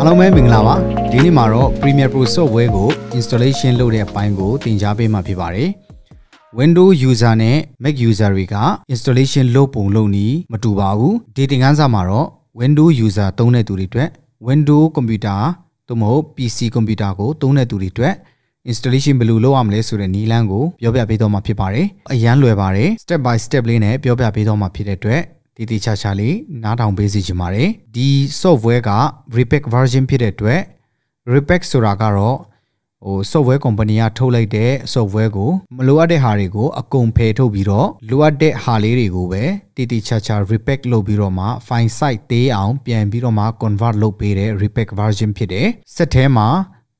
အားလုံးပဲမင်္ဂလာပါဒီနေ့မှာတော့ Premiere Pro software ကို installation လုပ်တဲ့အပိုင်းကိုသင်ကြားပေးမှာဖြစ်ပါတယ် Windows user နဲ့ Mac user တွေက installation လုပ်ပုံလုပ်နည်းမတူပါဘူးဒီသင်ခန်းစာမှာတော့ Windows user သုံးတဲ့သူတွေအတွက် Windows computer သို့မဟုတ် PC computer ကိုသုံးတဲ့သူတွေအတွက် installation ဘယ်လိုလုပ်ရမလဲဆိုတဲ့နည်းလမ်းကိုပြောပြပေးတော့မှာဖြစ်ပါတယ်အရန်လွယ်ပါတယ် step by step လေးနဲ့ပြောပြပေးတော့မှာဖြစ်တဲ့အတွက်ဒီချာချာလေးနားထောင်ပေးစီချင်ပါတယ်ဒီ software က repack version ဖြစ်တဲ့အတွက် repack ဆိုတာကတော့software company ကထုတ်လိုက်တဲ့ software ကိုမလိုအပ်တဲ့ဟာတွေကိုအကုန်ဖယ်ထုတ်ပြီးတော့လိုအပ်တဲ့ဟာလေးတွေကိုပဲတိချာချာ repack လုပ်ပြီးတော့မှ file size သေးအောင်ပြန်ပြီးတော့မှ convert လုပ်ပေးတဲ့ repack version ဖြစ်တယ်စက်ထဲမှာ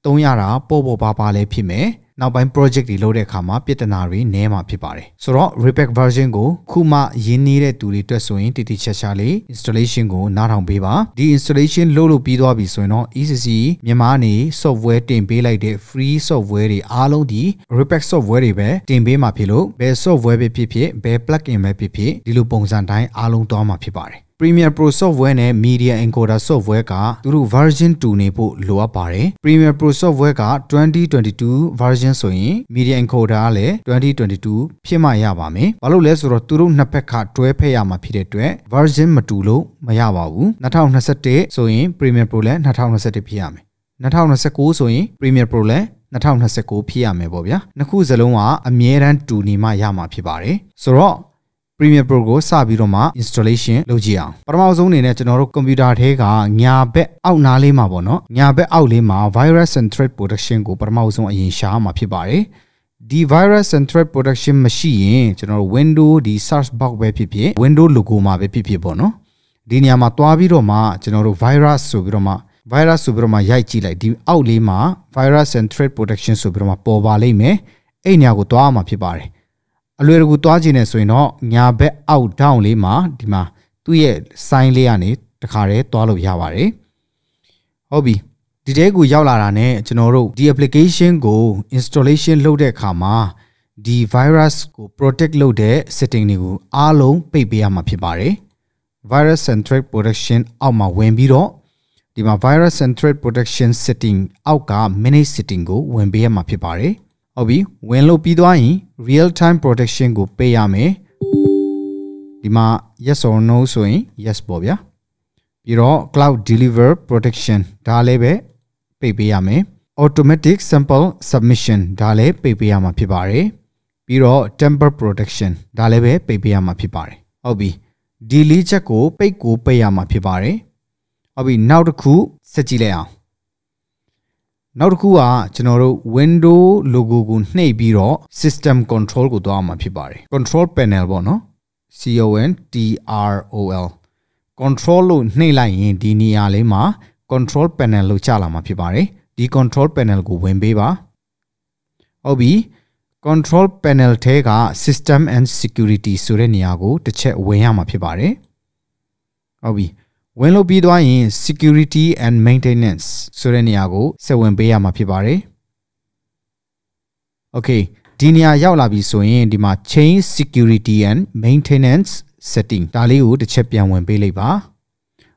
သုံးရတာပေါ်ပါလေးဖြစ်မယ်နောက်ပိုင်း project တွေလုပ်တဲ့အခါမှာပြဿနာတွေနည်းမှာဖြစ်ပါတယ်ဆိုတော့ repack version ကိုခုမှရင်းနှီးတဲ့သူတွေအတွက်ဆိုရင်တိချာချာလေး installation ကိုနားထောင်ပေးပါဒီ installation လုပ်လို့ပြီးသွားပြီဆိုရင်တော့ ECC မြန်မာနေ software တင်ပေးလိုက်တဲ့ free software တွေအားလုံးဒီ repack software တွေပဲတင်ပေးမှာဖြစ်လို့ဘယ် software ပဲဖြစ်ဖြစ်ဘယ် plugin ပဲဖြစ်ဖြစ်ဒီလိုပုံစံတိုင်းအားလုံးသွားမှာဖြစ်ပါတယ်Premiere Pro software နဲ့ Media Encoder software ကသူတို့ version 2နေဖို့လိုအပ်ပါတယ် Premiere Pro software က2022 version ဆိုရင် Media Encoder ကလည်း2022ဖြစ်မှရပါမယ်ဘာလို့လဲဆိုတော့သူတို့နှစ်ဖက်ကတွဲဖက်ရမှာဖြစ်တဲ့အတွက် version မတူလို့မရပါဘူး2021ဆိုရင် Premiere Pro လည်း2021ဖြစ်ရမယ်2029ဆိုရင် Premiere Pro လည်း2029ဖြစ်ရမယ်ပေါ့ဗျာနှစ်ခုစလုံးကအမြဲတမ်းတူနေမှရမှာဖြစ်ပါတယ်ဆိုတော့Premiere Pro ကိုစပြီးတော့မှ installation လုပ်ကြည့်အောင်ပထမဆုံးအနေနဲ့ကျွန်တော်တို့ computer ထဲကညာဘက်အောက်နားလေးမှာပေါ့နော်ညာဘက်အောက်လေးမှာ virus and threat protection ကိုပထမဆုံးအရင်ရှာမှာဖြစ်ပါတယ်ဒီ virus and threat protection မရှိရင်ကျွန်တော်တို့ Windows ဒီ search box ပဲဖြစ်ဖြစ် Windows logo မှာပဲဖြစ်ဖြစ်ပေါ့နော်ဒီနေရာမှာတွားပြီးတော့မှကျွန်တော်တို့ virus ဆိုပြီးတော့မှရိုက်ကြည့်လိုက်ဒီအောက်လေးမှာ virus and threat protection ဆိုပြီးတော့မှပေါ်ပါလိမ့်မယ်အဲ့နေရာကိုတွားမှာဖြစ်ပါတယ်အလွယ်တကူသွားခြင်းနဲ့ဆိုရင်တော့ညာဘက်အောက် down လေးမှာဒီမှာသူ့ရဲ့ sign လေးကနေတခါတည်းသွားလို့ရပါတယ်ဟုတ်ပြီဒီတဲကိုရောက်လာတာနဲ့ကျွန်တော်တို့ဒီ application ကို installation လုပ်တဲ့အခါမှာဒီ virus ကို protect လုပ်တဲ့ setting တွေကိုအားလုံးပိတ်ပေးရမှာဖြစ်ပါတယ် virus and threat protection အောက်မှာဝင်ပြီးတော့ဒီမှာ virus and threat protection setting အောက်က manage setting ကိုဝင်ပေးရမှာဖြစ်ပါတယ်ဟုတ်ပြီဝင်လို့ပြီးသွားရင် real time protection ကိုပေးရမယ်ဒီမှာ yes or no ဆိုရင် yes ပေါ့ဗျာပြီးတော့ cloud deliver protection ဒါလည်းပဲပေးရမယ် automatic sample submission ဒါလည်းပေးရမှာဖြစ်ပါတယ်ပြီးတော့ temper protection ဒါလည်းပဲပေးရမှာဖြစ်ပါတယ်ဟုတ်ပြီဒီလေးချက်ကိုပေးရမှာဖြစ်ပါတယ်ဟုတ်ပြီနောက်တစ်ခုဆက်ကြည့်လိုက်အောင်နောက်တစ်ခုကကျွန်တော်တို့ Windows logo ကိုနှိပ်ပြီးတော့ System Control ကိုသွားမှာဖြစ်ပါတယ် Control Panel ပေါ့နော် CONTROL Control လို့နှိပ်လိုက်ရင်ဒီနေရာလေးမှာ Control Panel လို့ကြာလာမှာဖြစ်ပါတယ်ဒီ Control Panel ကိုဝင်ပေးပါဟုတ်ပြီ Control Panel ထဲက System and Security ဆိုတဲ့နေရာကိုတစ်ချက်ဝင်ရမှာဖြစ်ပါတယ်ဟုတ်ပြီဝင်လို့ပြီးသွားရင် security and maintenance ဆိုတဲ့နေရာကိုဆက်ဝင်ပေးရမှာဖြစ်ပါတယ် Okay ဒီနေရာရောက်လာပြီဆိုရင်ဒီမှာ change security and maintenance setting ဒါလေးကိုတစ်ချက်ပြန်ဝင်ပေးလိုက်ပါ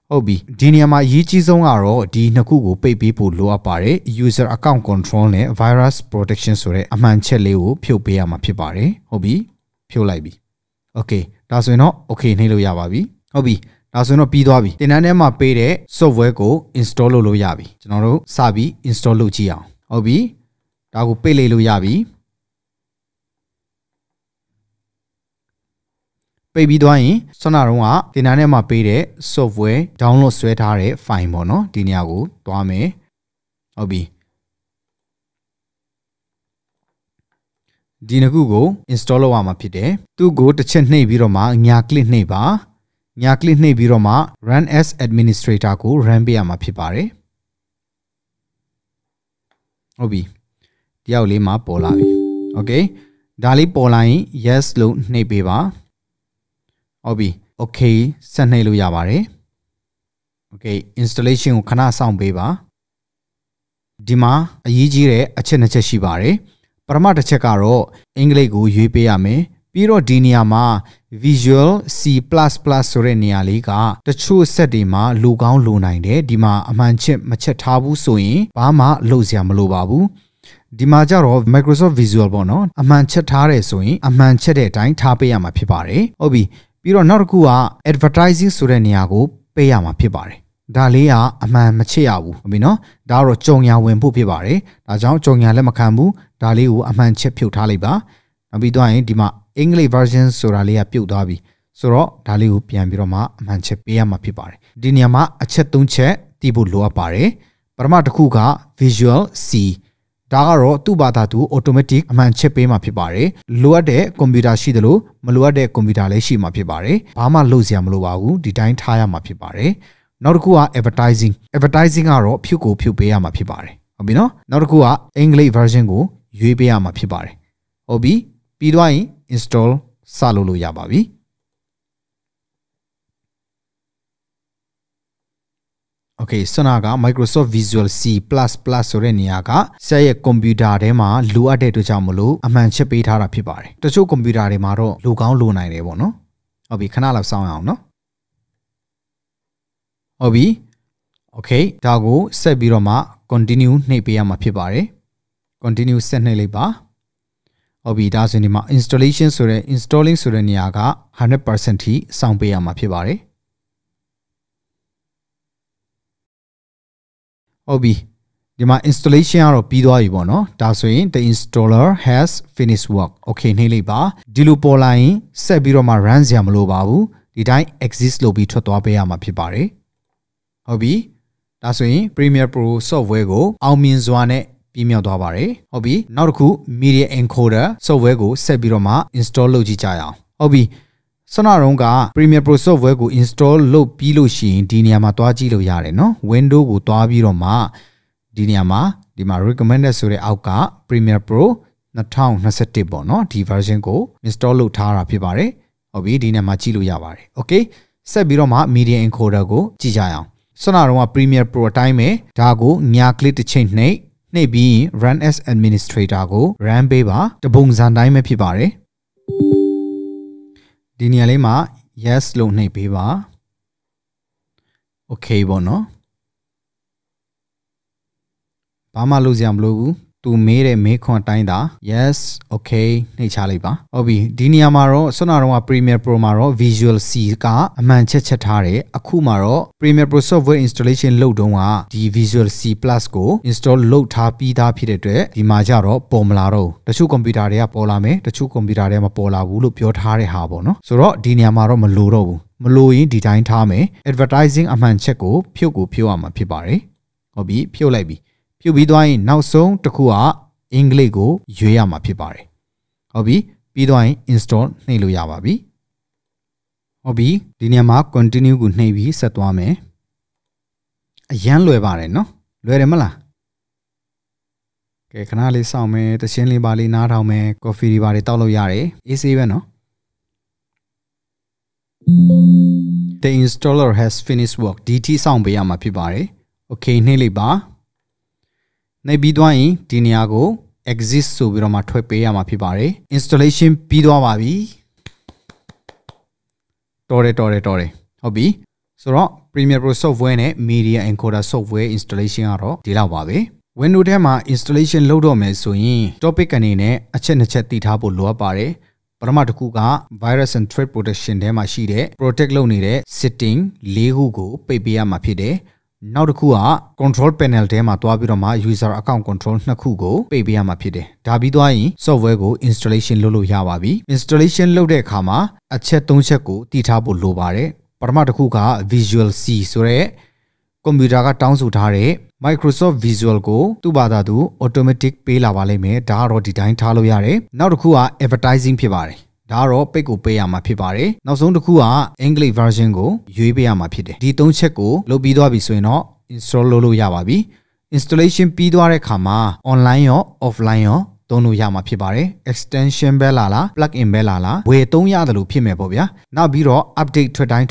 ဟုတ်ပြီဒီနေရာမှာအရေးကြီးဆုံးကတော့ဒီနှစ်ခုကိုပိတ်ပေးဖို့လိုအပ်ပါတယ် user account control နဲ့ virus protection ဆိုတဲ့အမှန်ချက်လေးကိုဖြုတ်ပေးရမှာဖြစ်ပါတယ်ဟုတ်ပြီဖြုတ်လိုက်ပြီ Okay ဒါဆိုရင်တော့ Okay နှိပ်လို့ရပါပြီဟုတ်ပြီဒါဆိုတော့ပြီးသွားပြီသင်တန်းထဲမှာပေးတဲ့ software ကို install လုပ်လို့ရပြီကျွန်တော်တို့စပြီး install လုပ်ကြည့်အောင်ဟုတ်ပြီဒါကိုပိတ်လိုက်လို့ရပြီပိတ်ပြီးသွားရင်ဆွမ်းနာတော့ကသင်တန်းထဲမှာပေးတဲ့ software download ဆွဲထားတဲ့ file ပေါ့နော်ဒီနေရာကိုသွားမယ်ဟုတ်ပြီဒီနှစ်ခုကို install လုပ်ရမှာဖြစ်တယ်သူ့ကိုတစ်ချက်နှိပ်ပြီးတော့မှညာ click နှိပ်ပါညာ click နှိပ်ပြီးတော့မှ run as administrator ကို run ပေးရမှာဖြစ်ပါတယ်ဟုတ်ပြီတယောက်လေးမှာပေါ်လာပြီ okay ဒါလေးပေါ်လာရင် yes လို့နှိပ်ပေးပါဟုတ်ပြီ okay ဆက်နှိပ်လို့ရပါတယ် okay installation ကိုခဏစောင့်ပေးပါဒီမှာအရေးကြီးတဲ့အချက်နှစ်ချက်ရှိပါတယ်ပထမတစ်ချက်ကတော့အင်္ဂလိပ်ကိုရွေးပေးရမယ် ပြီးတော့ဒီနေရာမှာ Visual C++ ဆိုတဲ့နေရာလေးကတချို့ set တွေမှာလိုကောင်းလိုနိုင်တယ်ဒီမှာအမှန်ချက်မချက်ထားဘူးဆိုရင်ဘာမှလုပ်စရာမလိုပါဘူးဒီမှာကျတော့ Microsoft Visual ပေါ့နော်အမှန်ချက်ထားတယ်ဆိုရင်အမှန်ချက်တဲ့အတိုင်းထားပေးရမှာဖြစ်ပါတယ်ဟုတ်ပြီပြီးတော့နောက်တစ်ခုက Advertising ဆိုတဲ့နေရာကိုပေးရမှာဖြစ်ပါတယ်ဒါလေးကအမှန်မချက်ရဘူးဟုတ်ပြီနော်ဒါကတော့ကြုံညာဝင်ဖို့ဖြစ်ပါတယ်ဒါကြောင့်ကြုံညာလက်မခံဘူးဒါလေးကိုအမှန်ချက်ဖြုတ်ထားလိုက်ပါနောက်ပြီးတော့ဒီမှာ English version ဆိုတာလေးကပြုတ်သွားပြီဆိုတော့ဒါလေးကိုပြန်ပြီးတော့မှအမှန်ချက်ပေးရမှာဖြစ်ပါတယ်ဒီနေရာမှာအချက်၃ချက်တည်ဖို့လိုအပ်ပါတယ်ပထမတစ်ခုက Visual C ဒါကတော့သူ့ဘာသာသူ automatic အမှန်ချက်ပေးမှာဖြစ်ပါတယ်လိုအပ်တဲ့ကွန်ပျူတာရှိသလိုမလိုအပ်တဲ့ကွန်ပျူတာလည်းရှိမှာဖြစ်ပါတယ်ဘာမှလုပ်စရာမလိုပါဘူးဒီတိုင်းထားရမှာဖြစ်ပါတယ်နောက်တစ်ခုက advertising ကတော့ဖြုတ်ကိုဖြုတ်ပေးရမှာဖြစ်ပါတယ်ဟုတ်ပြီနော်နောက်တစ်ခုက English version ကိုရွေးပေးရမှာဖြစ်ပါတယ်ဟုတ်ပြီပြီးတော့ရင် install စလုပ်လို့ရပါပြီOkay စနာက Microsoft Visual C++ ဆိုတဲ့နေရာကဆက်ရဲ့ကွန်ပျူတာထဲမှာလိုအပ်တဲ့အတွက်ကြောင့်မလို့အမှန်ချက်ပေးထားတာဖြစ်ပါတယ်တချို့ကွန်ပျူတာတွေမှာတော့လိုကောင်းလိုနိုင်တယ်ပေါ့နော်ဟုတ်ပြီခဏလောက်စောင့်ရအောင်နော်ဟုတ်ပြီ Okay ဒါကိုဆက်ပြီးတော့မှ continue နှိပ်ပေးရမှာဖြစ်ပါတယ် continue ဆက်နှိပ်လိုက်ပါဟုတ်ပြီဒါဆိုရင်ဒီမှာ installation ဆိုတဲ့ installing ဆိုတဲ့နေရာက 100% ထိစောင့်ပေးရမှာဖြစ်ပါတယ်ဟုတ်ပြီဒီမှာ installation ကတော့ပြီးသွားပြီပေါ့နော်ဒါဆိုရင် the installer has finished work okay နှိပ်လိုက်ပါဒီလိုပေါ်လာရင်ဆက်ပြီးတော့မှ run စရာမလိုပါဘူးဒီတိုင်း exist လုပ်ပြီးထွက်သွားပေးရမှာဖြစ်ပါတယ်ဟုတ်ပြီဒါဆိုရင် Premiere Pro software ကိုအောင်မြင်စွာနဲ့ပြီးမြောက်သွားပါတယ်ဟုတ်ပြီနောက်တစ်ခု Media Encoder software ကိုဆက်ပြီးတော့မှ install လုပ်ကြည့်ကြရအောင်ဟုတ်ပြီစနရုံးက Premiere Pro software ကို install လုပ်ပြီးလို့ရှိရင်ဒီနေရာမှာတွားကြည့်လို့ရတယ်နော် Window ကိုတွားပြီးတော့မှဒီနေရာမှာဒီမှာ recommended ဆိုတဲ့အောက်က Premiere Pro 2021ပေါ့နော်ဒီ version ကို install လုပ်ထားတာဖြစ်ပါတယ်ဟုတ်ပြီဒီနေရာမှာကြည့်လို့ရပါတယ် okay ဆက်ပြီးတော့မှ Media Encoder ကိုကြည့်ကြရအောင်စနရုံးက Premiere Pro အတိုင်းပဲဒါကိုညာ click တစ်ချိန်နှိပ်ပြီး run as administrator ကို run ပေးပါတပုံစံတိုင်းပဲဖြစ်ပါတယ်ဒီနေရာလေးမှာ yes လို့နှိပ်ပေးပါ okay ပေါ့နော်ဘာမှလုပ်စရာမလိုဘူးသူမေးတဲ့မေးခွန်းတိုင်းတာ yes okay နှိပ်ချလိုက်ပါဟုတ်ပြီဒီနေရာမှာတော့ဆွမ်းနာတော့ Premiere Pro မှာတော့ Visual C ကအမှန်ချက်ထားတယ်အခုမှာတော့ Premiere Pro software installation လုပ်တုန်းကဒီ Visual C+ ကို install လုပ်ထားပြီးသားဖြစ်တဲ့အတွက်ဒီမှာကျတော့ပေါ်မလာတော့တချို့ကွန်ပျူတာတွေကပေါ်လာမယ်တချို့ကွန်ပျူတာတွေမပေါ်လာဘူးလို့ပြောထားတဲ့ဟာပေါ့နော်ဆိုတော့ဒီနေရာမှာတော့မလိုတော့ဘူးမလိုရင်ဒီတိုင်းထားမယ် advertising အမှန်ချက်ကိုဖြုတ်ရမှာဖြစ်ပါတယ်ဟုတ်ပြီဖြုတ်လိုက်ပြီပြုတ်ပြီးသွားရင်နောက်ဆုံးတစ်ခုကအင်္ဂလိပ်ကိုရွေးရမှာဖြစ်ပါတယ်ဟုတ်ပြီပြီးသွားရင် install နှိပ်လို့ရပါပြီဟုတ်ပြီဒီနေရာမှာ continue ကိုနှိပ်ပြီးဆက်သွားမယ်အရန်လွယ်ပါတယ်နော်လွယ်တယ်မလားကဲခဏလေးစောင့်မယ်တခြင်းလေးပါလေးနားထောင်မယ် coffee တွေပါလေးတောက်လို့ရတယ်အေးဆေးပဲနော် The installer has finished work ဒီထိစောင့်ပေးရမှာဖြစ်ပါတယ် okay နှိပ်လိုက်ပါနေပြီးသွားရင်ဒီနေရာကို exist ဆိုပြီးတော့မှထွက်ပေးရမှာဖြစ်ပါတယ် installation ပြီးသွားပါပြီတော်တယ်ဟုတ်ပြီဆိုတော့ Premiere Pro software နဲ့ Media Encoder software installation ကတော့ဒီလောက်ပါပဲ Windows ထဲမှာ installation လုပ်တော့မယ်ဆိုရင် topic အနေနဲ့အချက်2ချက်တည်ထားဖို့လိုအပ်ပါတယ်ပထမတစ်ခုက virus and threat protection ထဲမှာရှိတဲ့ protect လုပ်နေတဲ့ setting ၄ခုကိုပိတ်ပေးရမှာဖြစ်တယ်နောက်တစ်ခုက control panel ထဲမှာတွားပြီးတော့မှ user account control နှစ်ခုကိုပိတ်ပေးရမှာဖြစ်တယ်ဒါပြီးသွားရင် software ကို installation လုပ်လို့ရပါပြီ installation လုပ်တဲ့အခါမှာအချက်၃ချက်ကိုတည်ထားဖို့လိုပါတယ်ပထမတစ်ခုက Visual C ဆိုတဲ့ကွန်ပျူတာကတောင်းဆိုထားတဲ့ Microsoft Visual ကိုသူ့ဘာသာသူ automatic ပေးလာပါလိမ့်မယ်ဒါကတော့ဒီတိုင်းထားလို့ရတယ်နောက်တစ်ခုက advertising ဖြစ်ပါတယ်ဒါကတော့ပိတ်ကိုပေးရမှာဖြစ်ပါတယ်နောက်ဆုံးတစ်ခုက English version ကိုရွေးပေးရမှာဖြစ်တယ်ဒီ၃ချက်ကိုလုပ်ပြီးသွားပြီဆိုရင်တော့ install လုပ်လို့ရပါပြီ installation ပြီးသွားတဲ့အခါမှာ online ရော offline ရောသုံးလို့ရမှာဖြစ်ပါတယ် extension ပဲလာလား plug-in ပဲလာလားဝယ်သုံးရတယ်လို့ဖြစ်မယ်ပေါ့ဗျာနောက်ပြီးတော့ update ထွက်တိုင်း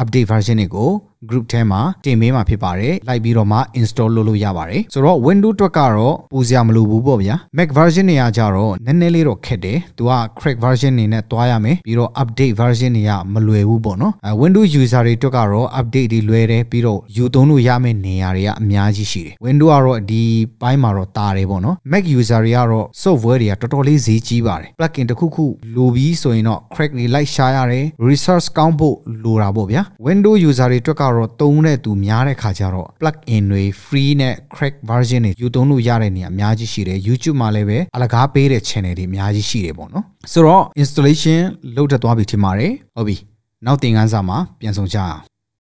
update version တွေကို group ထဲမှာတင်ပေးမှာဖြစ်ပါတယ်လိုက်ပြီးတော့မှ install လုပ်လို့ရပါတယ်ဆိုတော့ Windows အတွက်ကတော့ပူစရာမလိုဘူးပေါ့ဗျာ Mac version တွေကကြတော့နည်းနည်းလေးတော့ခက်တယ်သူက crack version နေနဲ့တွားရမယ်ပြီးတော့ update version တွေကမလွယ်ဘူးပေါ့နော်Windows user တွေအတွက်ကတော့ update တွေလွယ်တယ်ပြီးတော့ယူသုံးလို့ရမယ့်နေရာတွေကအများကြီးရှိတယ် Windows ကတော့ဒီပိုင်းမှာတော့တာတယ်ပေါ့နော် Mac user တွေကတော့ software တွေကတော်တော်လေးဈေးကြီးပါတယ် plugin တစ်ခုခုလိုပြီးဆိုရင်တော့ crack တွေလိုက်ရှာရတယ် resource ကောင်းဖို့လိုတာပေါ့ဗျာ Windows user တွေအတွက်ကတော့သုံးတဲ့သူများတဲ့ခါကျတော့ plugin တွေ free နဲ့ crack version တွေယူသုံးလို့ရတဲ့နေရာအများကြီးရှိတယ် YouTube မှာလည်းပဲအလကားပေးတဲ့ channel တွေအများကြီးရှိတယ်ပေါ့နော်ဆိုတော့ installation လုပ်တတ်သွားပြီထင်ပါတယ်ဟုတ်ပြီနောက်သင်ခန်းစာမှာပြန်ဆောင်ကြအောင်